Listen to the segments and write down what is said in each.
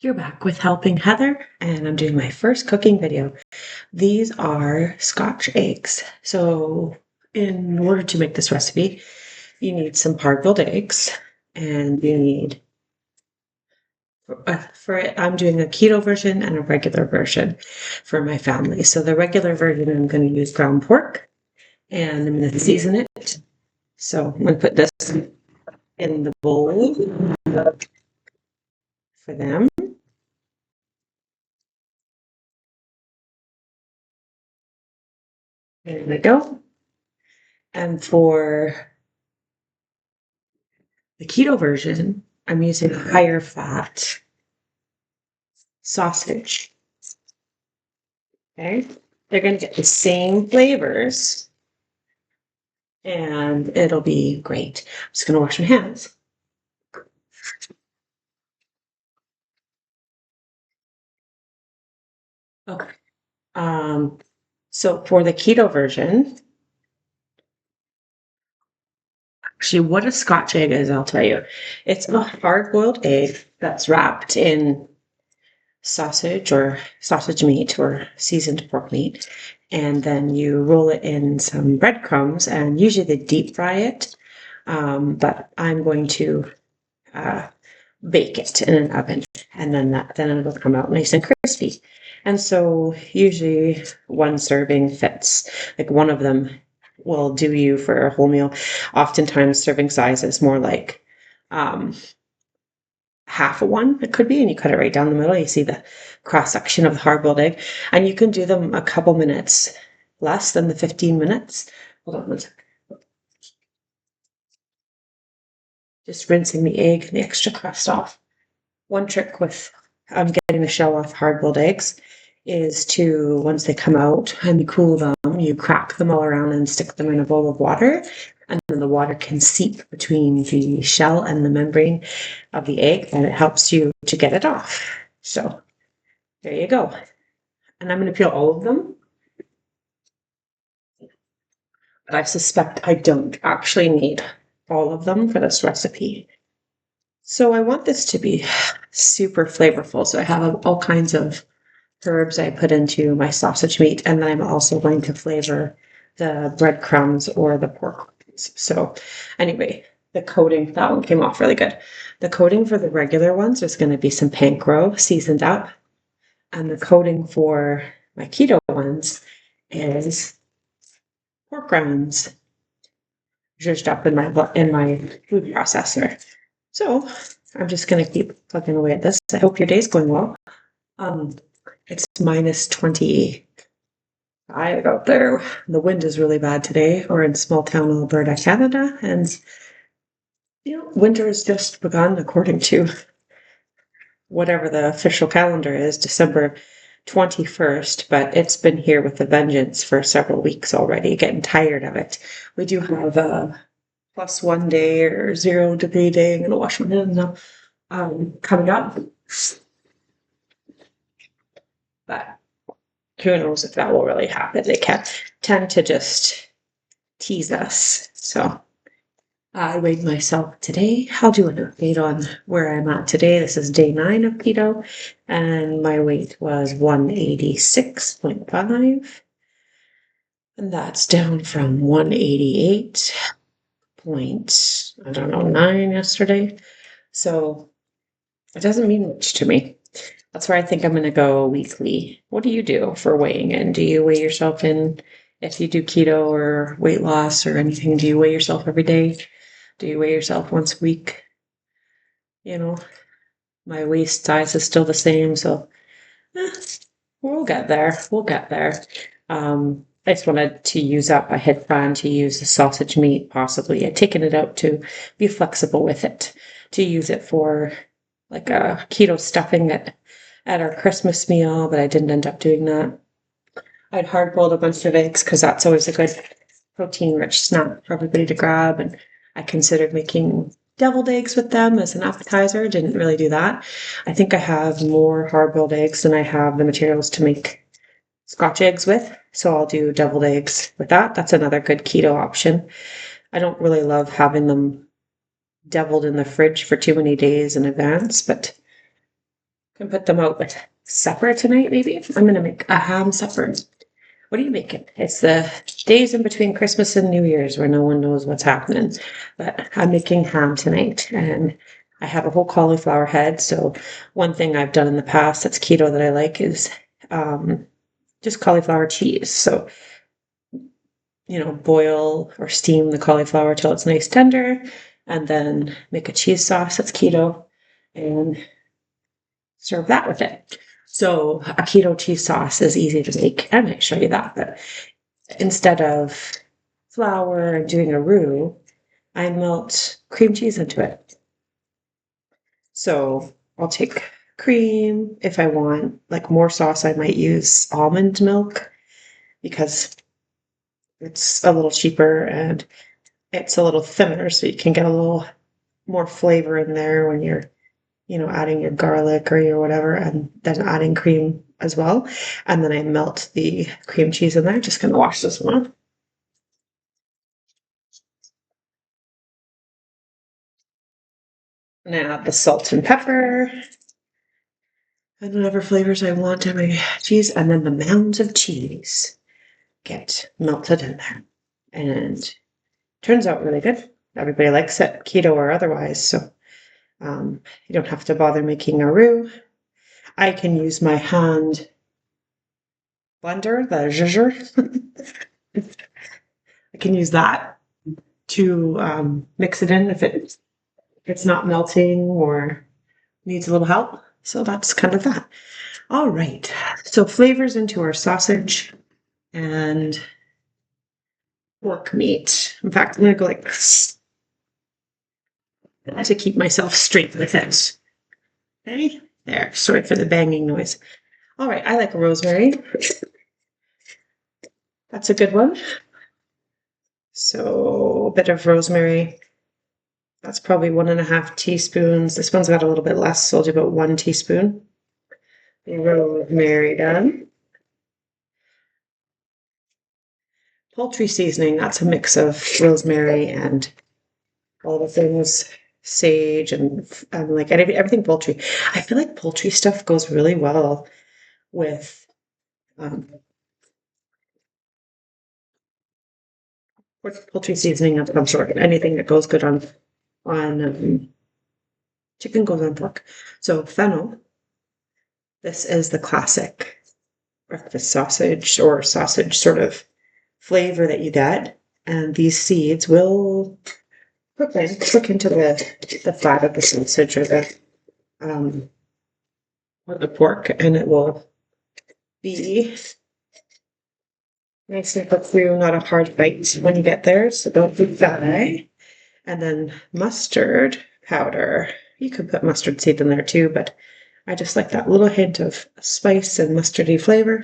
You're back with Helping Heather, and I'm doing my first cooking video. These are scotch eggs. So in order to make this recipe, you need some hard-boiled eggs, and you need, for it, I'm doing a keto version and a regular version for my family. So the regular version, I'm going to use ground pork, and I'm going to season it. So I'm going to put this in the bowl for them. There we go. And for the keto version, I'm using higher fat sausage. Okay, they're going to get the same flavors and it'll be great. I'm just going to wash my hands. Okay. So for the keto version, actually, what a scotch egg is, I'll tell you. It's a hard-boiled egg that's wrapped in sausage or sausage meat or seasoned pork meat. And then you roll it in some breadcrumbs, and usually they deep fry it. But I'm going to bake it in an oven, and then it'll come out nice and crispy. And so usually one serving fits. Like one of them will do you for a whole meal. Oftentimes serving size is more like half of one, it could be, and you cut it right down the middle. You see the cross section of the hard-boiled egg, and you can do them a couple minutes less than the 15 minutes. Hold on one second. Just rinsing the egg and the extra crust off. One trick with getting the shell off hard-boiled eggs is to, once they come out and you cool them, you crack them all around and stick them in a bowl of water, and then the water can seep between the shell and the membrane of the egg, and it helps you to get it off. So there you go. And I'm going to peel all of them, but I suspect I don't actually need all of them for this recipe. So I want this to be super flavorful. So I have all kinds of herbs I put into my sausage meat, and then I'm also going to flavor the breadcrumbs or the pork. So anyway, the coating, that one came off really good. The coating for the regular ones is going to be some panko seasoned up, and the coating for my keto ones is pork rinds zhuzhed up in my food processor. So I'm just going to keep plugging away at this. I hope your day's going well. It's minus 25 out there. The wind is really bad today. We're in small town Alberta, Canada, and winter has just begun according to whatever the official calendar is, December 21st, but it's been here with a vengeance for several weeks already, getting tired of it. We do have a +1 day or 0-degree day. I'm going to wash my hands now. Coming up. But who knows if that will really happen. They can tend to just tease us. So I weighed myself today. I'll do an update on where I'm at today. This is day 9 of keto, and my weight was 186.5, and that's down from 188 point, I don't know, 9 yesterday. So it doesn't mean much to me. That's where I think I'm going to go weekly. What do you do for weighing in? Do you weigh yourself in if you do keto or weight loss or anything? Do you weigh yourself every day? Do you weigh yourself once a week? My waist size is still the same, so we'll get there. We'll get there. I just wanted to use up. I had planned to use the sausage meat, possibly. I'd taken it out to be flexible with it, to use it for like a keto stuffing at our Christmas meal, but I didn't end up doing that. I'd hard-boiled a bunch of eggs because that's always a good protein-rich snack for everybody to grab, and I considered making deviled eggs with them as an appetizer. Didn't really do that. I think I have more hard-boiled eggs than I have the materials to make scotch eggs with, so I'll do deviled eggs with that. That's another good keto option. I don't really love having them deviled in the fridge for too many days in advance, but Can put them out with supper tonight, maybe. I'm going to make a ham supper. What are you making? It's the days in between Christmas and New Year's where no one knows what's happening. But I'm making ham tonight, and I have a whole cauliflower head. So one thing I've done in the past that's keto that I like is just cauliflower cheese. So, boil or steam the cauliflower till it's nice tender, and then make a cheese sauce that's keto and serve that with it. So a keto cheese sauce is easy to make. I might show you that, but instead of flour and doing a roux, I melt cream cheese into it. So I'll take cream. If I want like more sauce, I might use almond milk because it's a little cheaper and it's a little thinner, so you can get a little more flavor in there when you're adding your garlic or your whatever, and then adding cream as well. And then I melt the cream cheese in there. Just gonna wash this one off. And I add the salt and pepper and whatever flavors I want in my cheese. And then the mounds of cheese get melted in there. And turns out really good. Everybody likes it, keto or otherwise. So you don't have to bother making a roux. I can use my hand blender, the zhuzher. I can use that to mix it in if it's not melting or needs a little help. So that's kind of that. All right. So flavors into our sausage and pork meat. In fact, I'm going to go like this to keep myself straight with it. Okay. There. Sorry for the banging noise. All right. I like rosemary. That's a good one. So a bit of rosemary. That's probably 1.5 teaspoons. This one's got a little bit less, so I'll do about 1 teaspoon. Rosemary done. Poultry seasoning, that's a mix of rosemary and all the things, sage and like everything poultry. I feel like poultry stuff goes really well with poultry seasoning of some sort. Anything that goes good on chicken goes on pork. So fennel, this is the classic breakfast sausage or sausage sort of flavor that you get, and these seeds will cook into the fat of the sausage or the pork, and it will be nice and cooked through, not a hard bite when you get there, so don't do that, eh? And then mustard powder. You could put mustard seed in there too, but I just like that little hint of spice and mustardy flavor.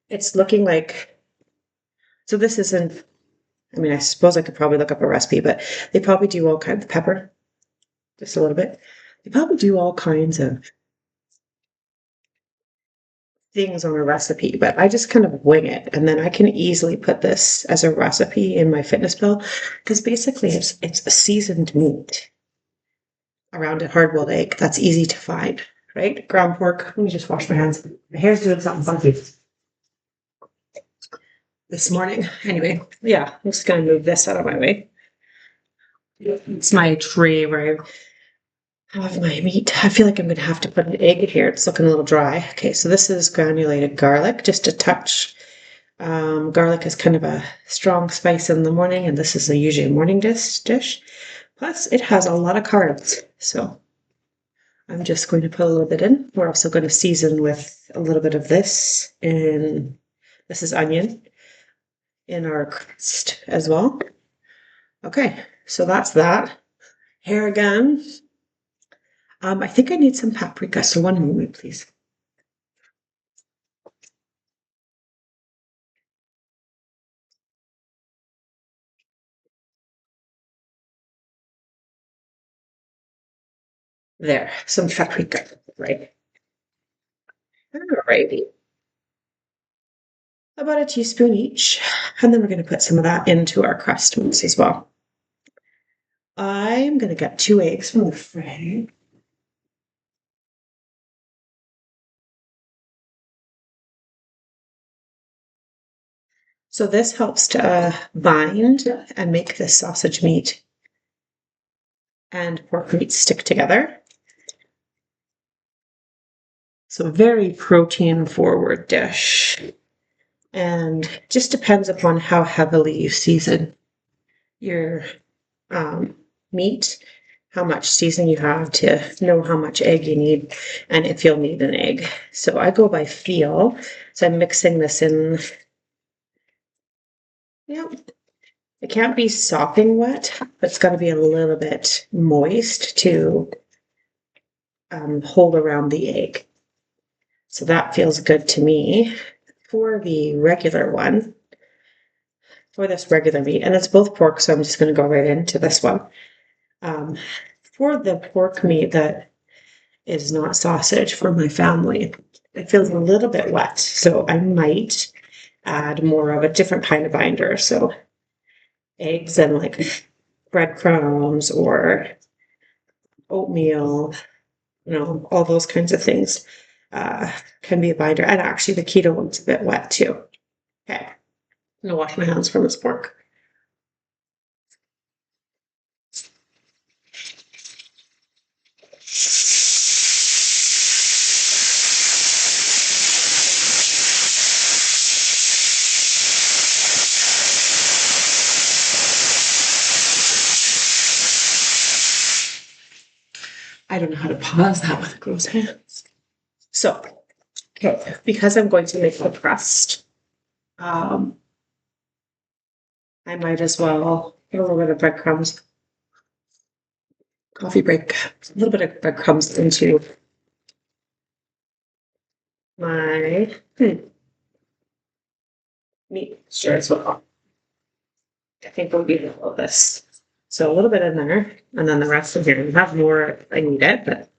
It's looking like, so this isn't, I suppose I could probably look up a recipe, but they probably do all kinds of pepper, just a little bit. They probably do all kinds of things on a recipe, but I just kind of wing it. And then I can easily put this as a recipe in my fitness pill because basically it's a seasoned meat around a hard-boiled egg. That's easy to find, right? Ground pork. Let me just wash my hands. My hair's doing something funky this morning. Anyway, yeah, I'm just going to move this out of my way. It's my tray where I have my meat. I feel like I'm going to have to put an egg here. It's looking a little dry. Okay, so this is granulated garlic, just a touch. Garlic is kind of a strong spice in the morning, and this is usually a morning dish. Plus, it has a lot of carbs, so I'm just going to put a little bit in. We're also going to season with a little bit of this, and this is onion in our crust as well. Okay, so that's that. Here again. I think I need some paprika, so one moment, please. There, some paprika, right? Alrighty. About a teaspoon each. And then we're going to put some of that into our crust mix as well. I'm going to get 2 eggs from the fridge. So this helps to bind and make the sausage meat and pork meat stick together. So very protein forward dish. And just depends upon how heavily you season your meat, how much seasoning you have to know how much egg you need and if you'll need an egg. So I go by feel. So I'm mixing this in. Yeah, it can't be sopping wet, but it's got to be a little bit moist to hold around the egg. So that feels good to me. For the regular one, for this regular meat, and it's both pork, so I'm just going to go right into this one. For the pork meat that is not sausage for my family, it feels a little bit wet, so I might add more of a different kind of binder. So eggs and like breadcrumbs or oatmeal, all those kinds of things can be a binder. And actually, the keto one's a bit wet too. Okay, I'm gonna wash my hands from this pork. I don't know how to pause that with gross hands. So, okay, because I'm going to make the crust, I might as well put a little bit of breadcrumbs, coffee break, a little bit of breadcrumbs into my meat mixture as well. I think we'll be all of this. So a little bit in there, and then the rest in here. I have more if I need it, but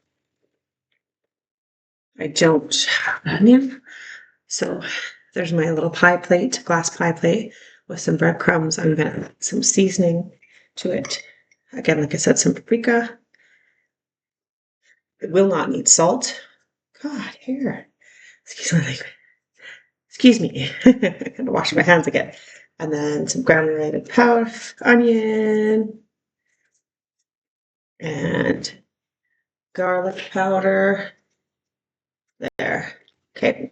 I don't have onion. So there's my little pie plate, glass pie plate with some breadcrumbs. I'm going to add some seasoning to it. Again, like I said, some paprika. It will not need salt. God, here. Excuse me. I'm going to wash my hands again. And then some granulated powder, onion, and garlic powder. There. Okay.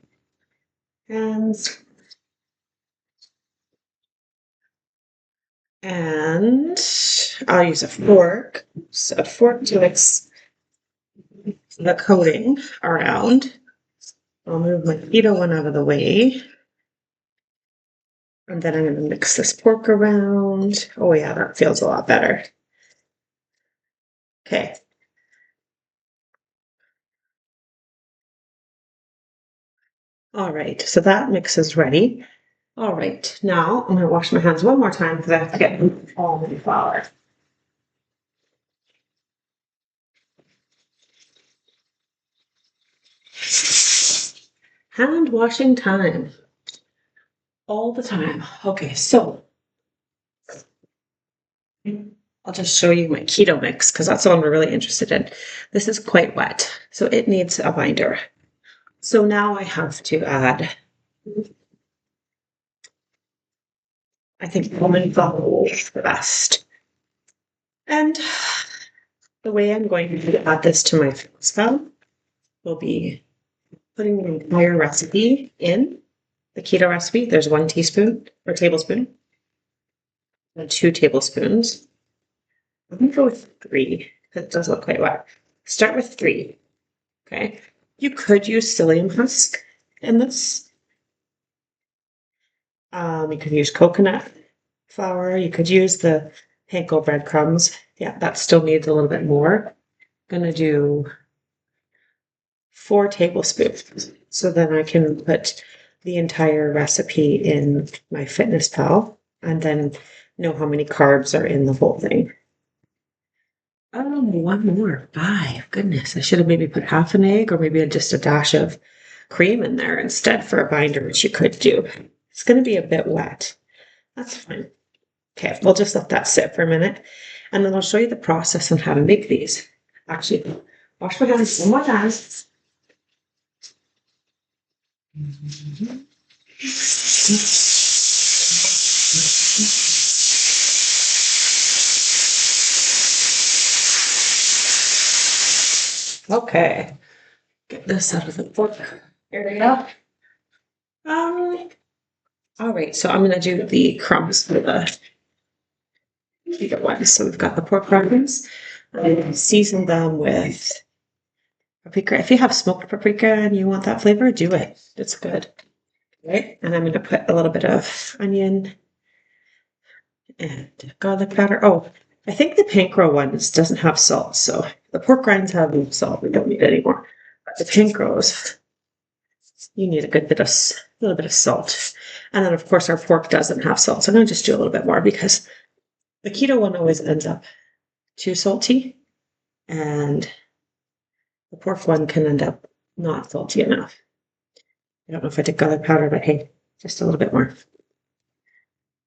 And I'll use a fork. So a fork to mix the coating around. I'll move my keto one out of the way. And then I'm going to mix this pork around. Oh yeah, that feels a lot better. Okay. All right, so that mix is ready. All right, now I'm going to wash my hands one more time because I have to get almond flour. Hand washing time. All the time. Okay, so I'll just show you my keto mix because that's the one we're really interested in. This is quite wet, so it needs a binder. So now I have to add, I think almond flour is the best. And the way I'm going to add this to my spout will be putting the entire recipe in the keto recipe. There's 1 teaspoon or tablespoon and 2 tablespoons. I'm going to go with 3 because it does look quite wet. Start with 3. Okay. You could use psyllium husk in this. You could use coconut flour. You could use the panko breadcrumbs. Yeah, that still needs a little bit more. I'm going to do 4 tablespoons. So then I can put the entire recipe in my Fitness Pal and then know how many carbs are in the whole thing. Oh, 1 more. 5. Goodness, I should have maybe put half an egg or maybe just a dash of cream in there instead for a binder, which you could do. It's going to be a bit wet. That's fine. Okay, we'll just let that sit for a minute. And then I'll show you the process on how to make these. Actually, wash my hands one more time. Okay, get this out of the pork area. All right, so I'm gonna do the crumbs for the keto ones. So we've got the pork rinds. I season them with paprika. If you have smoked paprika and you want that flavor, do it. It's good. Right? And I'm gonna put a little bit of onion and garlic powder. Oh, I think the panko ones doesn't have salt, so the pork rinds have salt. We don't need any more. But the pankos, you need a little bit of salt. And then of course our pork doesn't have salt, so I'm gonna just do a little bit more because the keto one always ends up too salty, and the pork one can end up not salty enough. I don't know if I did garlic powder, but hey, just a little bit more.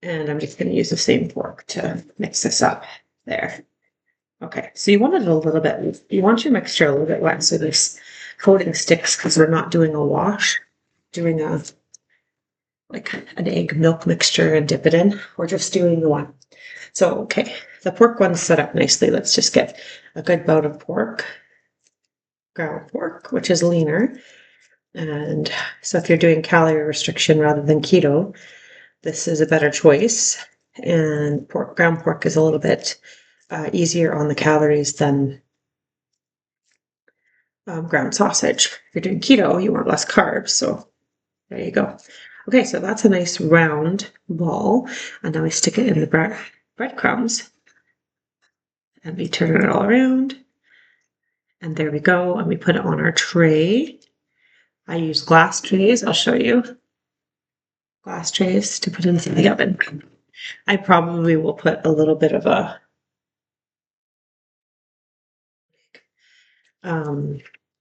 And I'm just going to use the same fork to mix this up there. Okay, so you want it a little bit, you want your mixture a little bit wet so this coating sticks because we're not doing a wash, doing like an egg milk mixture and dip it in. We're just doing the one. So, okay, the pork one's set up nicely. Let's just get a good bout of pork, ground pork, which is leaner. And so if you're doing calorie restriction rather than keto, this is a better choice. And ground pork is a little bit easier on the calories than ground sausage. If you're doing keto, you want less carbs. So there you go. Okay, so that's a nice round ball. And now we stick it in the breadcrumbs. And we turn it all around. And there we go. And we put it on our tray. I use glass trays. I'll show you. Glass trays to put into the oven. I probably will put a little bit of a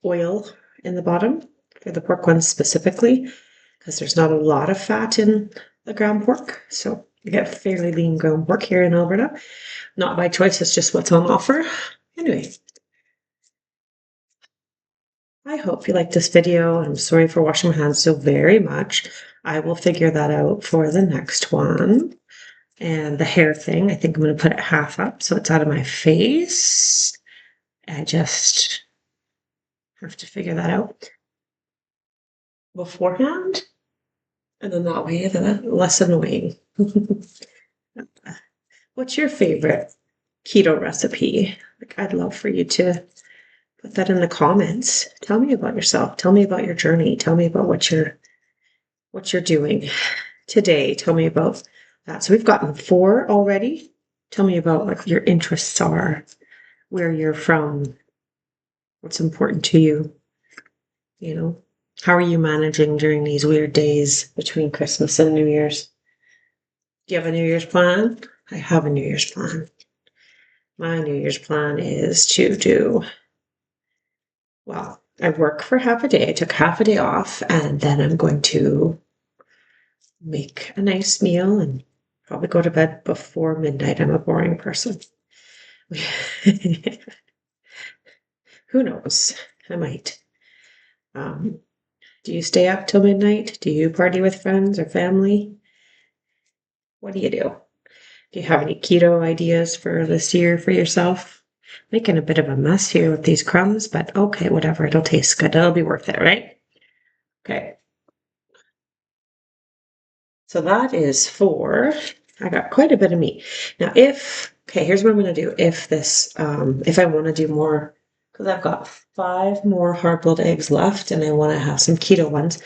oil in the bottom for the pork ones specifically, because there's not a lot of fat in the ground pork. So you get fairly lean ground pork here in Alberta. Not by choice, it's just what's on offer. Anyway, I hope you liked this video. I'm sorry for washing my hands so very much. I will figure that out for the next one. And the hair thing, I think I'm going to put it half up so it's out of my face. I just have to figure that out beforehand. And then that way, the less annoying. What's your favorite keto recipe? Like, I'd love for you to put that in the comments. Tell me about yourself. Tell me about your journey. Tell me about what you're doing today. Tell me about that. So we've gotten 4 already. Tell me about what your interests are, where you're from, what's important to you. You know, how are you managing during these weird days between Christmas and New Year's? Do you have a New Year's plan? I have a New Year's plan. My New Year's plan is to do, well, I work for half a day. I took half a day off, and then I'm going to make a nice meal and probably go to bed before midnight. I'm a boring person. Who knows? I might. Do you stay up till midnight? Do you party with friends or family? What do you do? Do you have any keto ideas for this year for yourself? Making a bit of a mess here with these crumbs, but okay, whatever. It'll taste good. It'll be worth it, right? Okay. So that is I got quite a bit of meat. Now here's what I'm going to do. If I want to do more, because I've got 5 more hard-boiled eggs left and I want to have some keto ones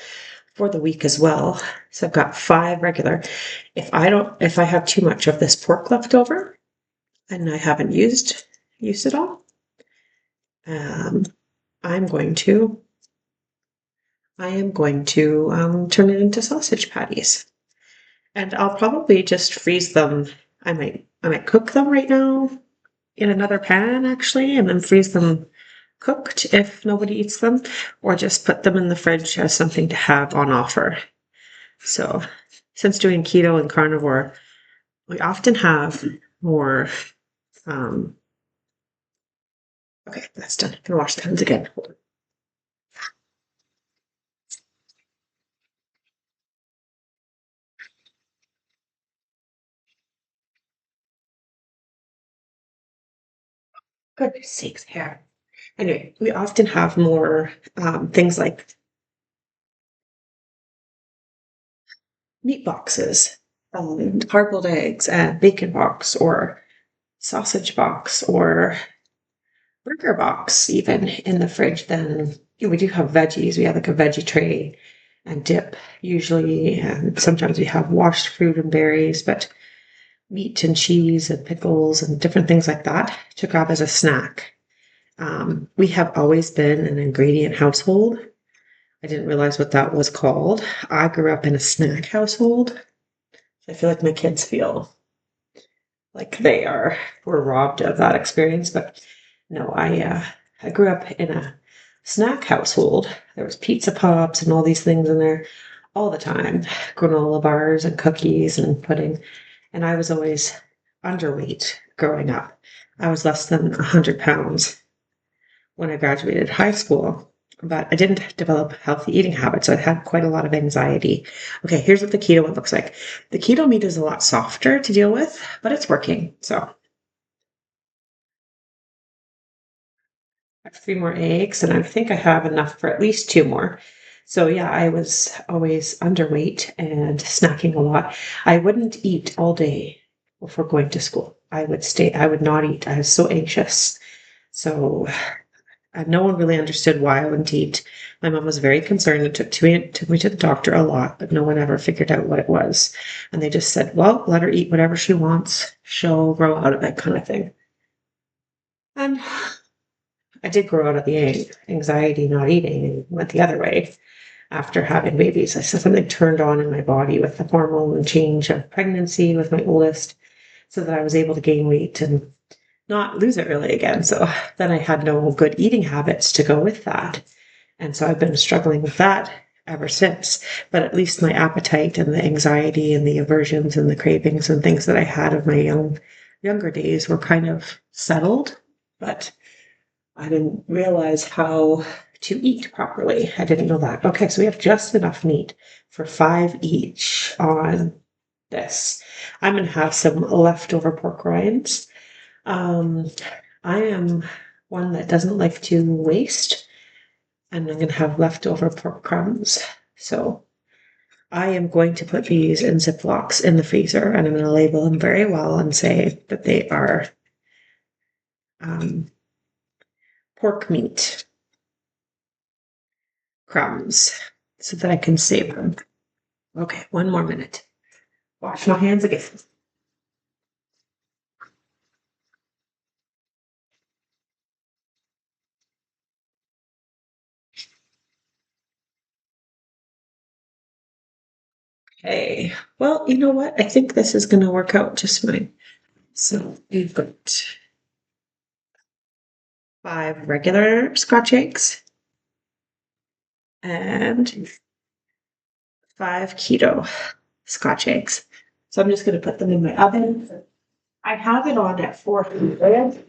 for the week as well. So I've got 5 regular. If I have too much of this pork left over and I haven't used it all, I am going to turn it into sausage patties. And I'll probably just freeze them. I might cook them right now in another pan actually, and then freeze them cooked if nobody eats them, or just put them in the fridge as something to have on offer. So since doing keto and carnivore, we often have more, okay, that's done. I'm gonna wash the hands again. Goodness sakes, hair. Anyway, we often have more things like meat boxes, hard-boiled eggs, and bacon box, or sausage box, or burger box, even in the fridge. Then we do have veggies. We have like a veggie tray and dip usually, and sometimes we have washed fruit and berries, but meat and cheese and pickles and different things like that to grab as a snack. We have always been an ingredient household. I didn't realize what that was called. I grew up in a snack household. I feel like my kids feel like were robbed of that experience, but no, I grew up in a snack household. There was pizza pops and all these things in there all the time, granola bars and cookies and pudding. And I was always underweight growing up. I was less than 100 pounds when I graduated high school, but I didn't develop healthy eating habits. So I had quite a lot of anxiety. Okay, here's what the keto one looks like. The keto meat is a lot softer to deal with, but it's working. So I have 3 more eggs, and I think I have enough for at least 2 more. So yeah, I was always underweight and snacking a lot. I wouldn't eat all day before going to school. I would not eat. I was so anxious. So no one really understood why I wouldn't eat. My mom was very concerned and took me to the doctor a lot, but no one ever figured out what it was. And they just said, well, let her eat whatever she wants. She'll grow out of it, kind of thing. And I did grow out of the anxiety not eating and went the other way after having babies. I said something turned on in my body with the hormone change of pregnancy with my oldest, so that I was able to gain weight and not lose it really again. So then I had no good eating habits to go with that. And so I've been struggling with that ever since. But at least my appetite and the anxiety and the aversions and the cravings and things that I had of my younger days were kind of settled. But I didn't realize how to eat properly. I didn't know that. Okay, so we have just enough meat for 5 each on this. I'm going to have some leftover pork rinds. I am one that doesn't like to waste, and I'm going to have leftover pork crumbs. So I am going to put these in Ziplocs in the freezer, and I'm going to label them very well and say that they are pork meat crumbs so that I can save them. Okay, 1 more minute. Wash my hands again. Okay, well, you know what? I think this is going to work out just fine. So we've got 5 regular Scotch eggs and 5 keto Scotch eggs. So I'm just going to put them in my oven. I have it on at 400.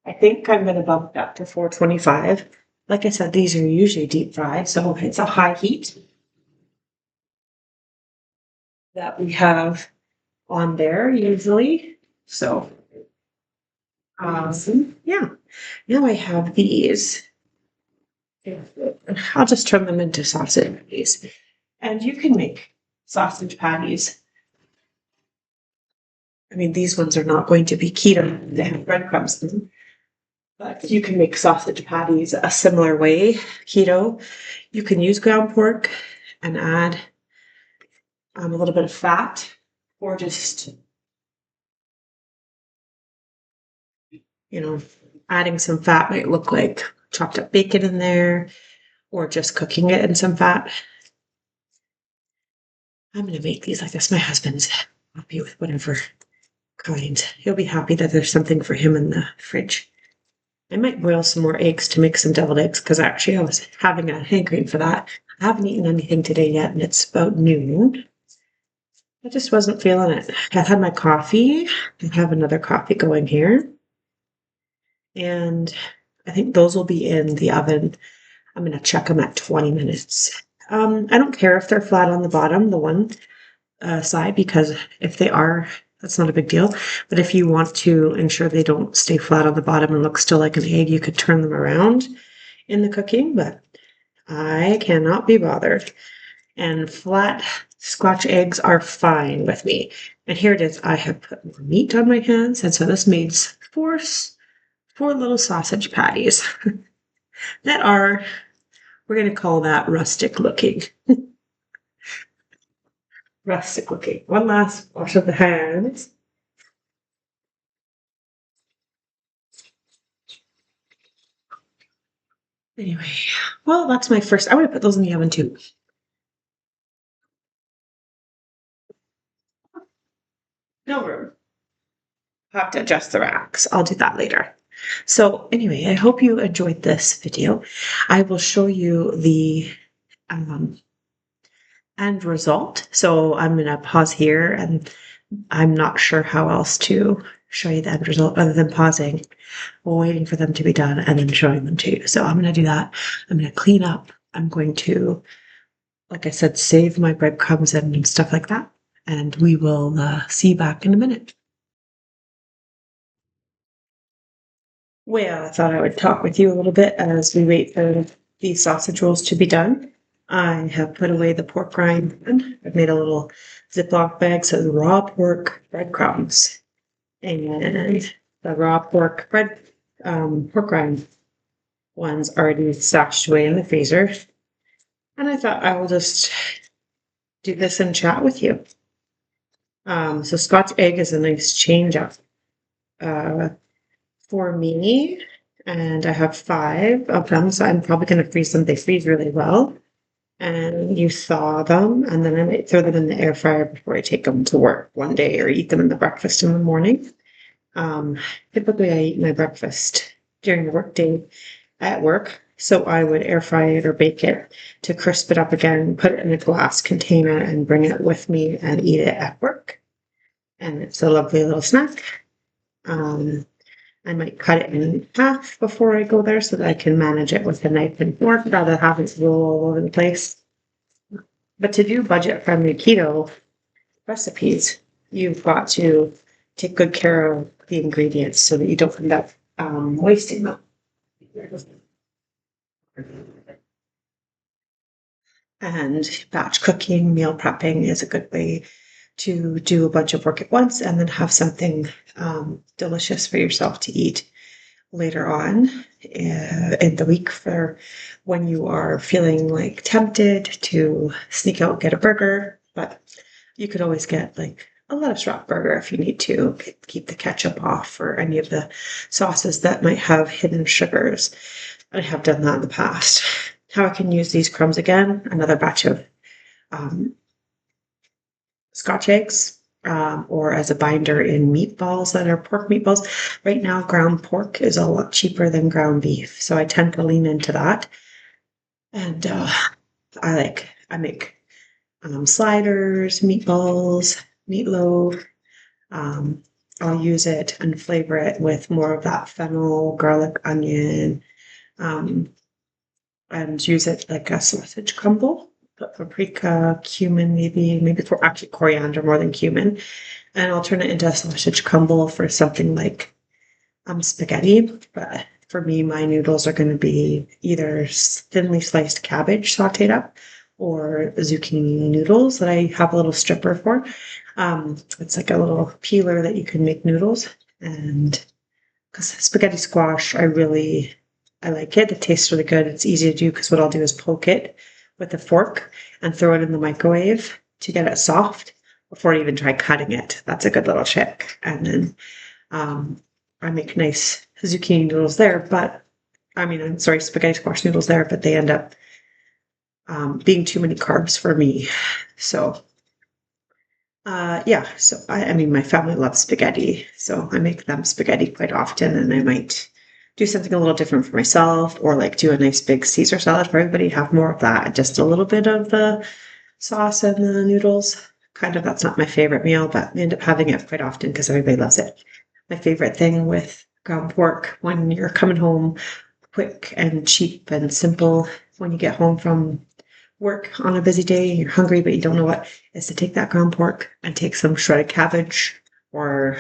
I think I'm going to bump it up to 425. Like I said, these are usually deep fried, so it's a high heat that we have on there usually. So, yeah. Now I have these. I'll just turn them into sausage patties. And you can make sausage patties. I mean, these ones are not going to be keto. They have breadcrumbs in them. But you can make sausage patties a similar way, keto. You can use ground pork and add a little bit of fat, or just, adding some fat might look like chopped up bacon in there, or just cooking it in some fat. I'm going to make these like this. My husband's happy with whatever kind. He'll be happy that there's something for him in the fridge. I might boil some more eggs to make some deviled eggs, because actually I was having a hankering for that. I haven't eaten anything today yet, and it's about noon. I just wasn't feeling it. I had my coffee. I have another coffee going here. And I think those will be in the oven. I'm going to check them at 20 minutes. I don't care if they're flat on the bottom, the one side, because if they are That's not a big deal. But if you want to ensure they don't stay flat on the bottom and look still like an egg, you could turn them around in the cooking, but I cannot be bothered. And flat Scotch eggs are fine with me. And here it is. I have put more meat on my hands, and so this makes four little sausage patties that are, we're going to call that rustic looking. Rustic looking. One last wash of the hands. Anyway, well, that's my first. I'm going to put those in the oven too. No room. Have to adjust the racks. I'll do that later. So anyway, I hope you enjoyed this video. I will show you the end result. So I'm going to pause here, and I'm not sure how else to show you the end result other than pausing, waiting for them to be done, and then showing them to you. So I'm going to do that. I'm going to clean up. I'm going to, like I said, save my breadcrumbs and stuff like that. And we will see you back in a minute. Well, I thought I would talk with you a little bit as we wait for these sausage rolls to be done. I have put away the pork rind. I've made a little Ziploc bag, so raw pork breadcrumbs and the raw pork pork rind ones already stashed away in the freezer. And I thought I will just do this and chat with you. So Scotch egg is a nice change up for me, and I have 5 of them, so I'm probably going to freeze them. They freeze really well, and you thaw them, and then I might throw them in the air fryer before I take them to work one day, or eat them in the breakfast in the morning. Typically I eat my breakfast during the workday at work, so I would air fry it or bake it to crisp it up again, put it in a glass container, and bring it with me and eat it at work. And it's a lovely little snack. I might cut it in half before I go there so that I can manage it with a knife and fork rather than having it roll all over the place. But to do budget-friendly keto recipes, you've got to take good care of the ingredients so that you don't end up wasting them. And batch cooking, meal prepping is a good way to do a bunch of work at once and then have something delicious for yourself to eat later on in the week for when you are feeling like tempted to sneak out and get a burger. But you could always get like a lettuce wrap burger if you need to keep the ketchup off or any of the sauces that might have hidden sugars. I have done that in the past. How I can use these crumbs again, another batch of Scotch eggs, or as a binder in meatballs that are pork meatballs. Right now, ground pork is a lot cheaper than ground beef, so I tend to lean into that. And I make sliders, meatballs, meatloaf. I'll use it and flavor it with more of that fennel, garlic, onion, and use it like a sausage crumble. Put paprika, cumin, maybe for actually coriander more than cumin. And I'll turn it into a sausage crumble for something like spaghetti. But for me, my noodles are going to be either thinly sliced cabbage sauteed up or zucchini noodles that I have a little stripper for. It's like a little peeler that you can make noodles. And because spaghetti squash, I like it. It tastes really good. It's easy to do because what I'll do is poke it with a fork and throw it in the microwave to get it soft before I even try cutting it. That's a good little trick. And then I make nice zucchini noodles there, spaghetti squash noodles there, but they end up being too many carbs for me. So my family loves spaghetti, so I make them spaghetti quite often, and I might do something a little different for myself, or like do a nice big Caesar salad for everybody, have more of that, just a little bit of the sauce and the noodles. Kind of, that's not my favorite meal, but I end up having it quite often because everybody loves it. My favorite thing with ground pork when you're coming home quick and cheap and simple when you get home from work on a busy day and you're hungry but you don't know what, is to take that ground pork and take some shredded cabbage or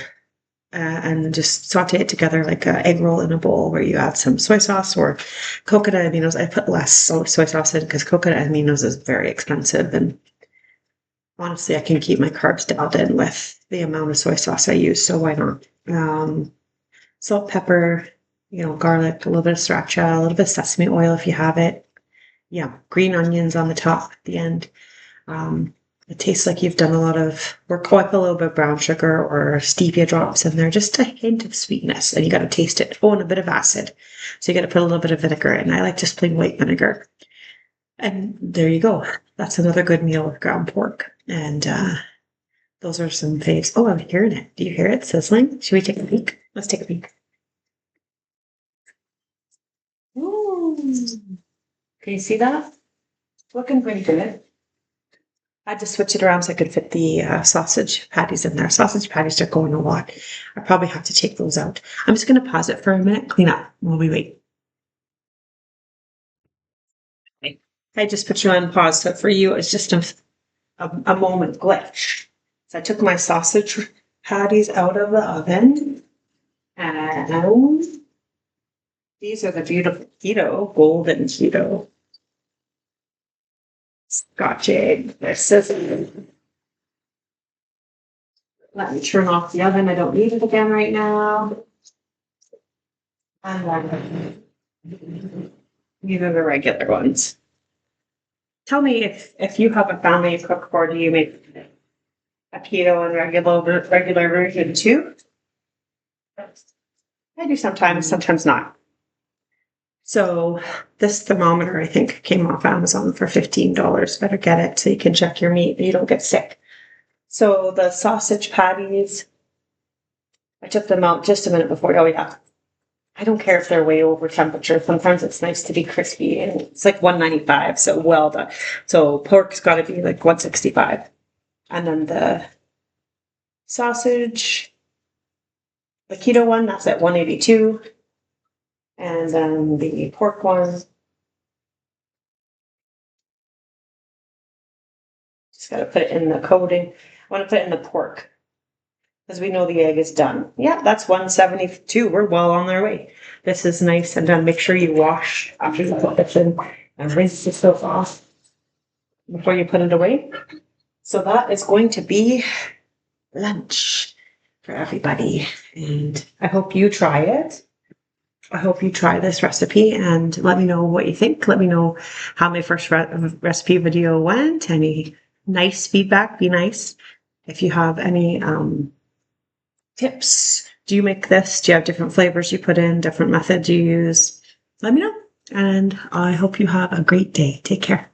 and just saute it together like an egg roll in a bowl where you add some soy sauce or coconut aminos. I put less soy sauce in because coconut aminos is very expensive, and honestly, I can keep my carbs dialed in with the amount of soy sauce I use, so why not? Salt, pepper, garlic, a little bit of sriracha, a little bit of sesame oil if you have it. Yeah, green onions on the top at the end. It tastes like you've done a lot of work. Oh, I put a little bit of brown sugar or stevia drops in there, just a hint of sweetness, and you got to taste it. Oh, and a bit of acid. So you got to put a little bit of vinegar in. I like just plain white vinegar. And there you go. That's another good meal with ground pork. And those are some faves. Oh, I'm hearing it. Do you hear it sizzling? Should we take a peek? Let's take a peek. Ooh. Can you see that? Looking pretty good. I had to switch it around so I could fit the sausage patties in there. Sausage patties are going a lot. I probably have to take those out. I'm just going to pause it for a minute, clean up while we wait. I just put you on pause, so for you, it's just a moment glitch. So I took my sausage patties out of the oven, and these are the beautiful golden keto scotch egg. They're sizzling. Let me turn off the oven. I don't need it again right now. And these are the regular ones. Tell me if you have a family you cook for, do you make a keto and regular version too? I do sometimes not. So this thermometer, I think, came off Amazon for $15. Better get it so you can check your meat and you don't get sick. So the sausage patties, I took them out just a minute before. Oh yeah, I don't care if they're way over temperature. Sometimes it's nice to be crispy, and it's like $1.95, so well done. So pork's got to be like $1.65, and then the sausage, the keto one, that's at $1.82, and then the pork one, just got to put it in the coating. I want to put it in the pork because we know the egg is done. Yeah, that's $1.72. We're well on our way. This is nice and done. Make sure you wash after you put this in and rinse the stuff off before you put it away. So that is going to be lunch for everybody. And I hope you try it. I hope you try this recipe and let me know what you think. Let me know how my first recipe video went. Any nice feedback, be nice. If you have any tips, do you make this? Do you have different flavors you put in, different methods you use? Let me know. And I hope you have a great day. Take care.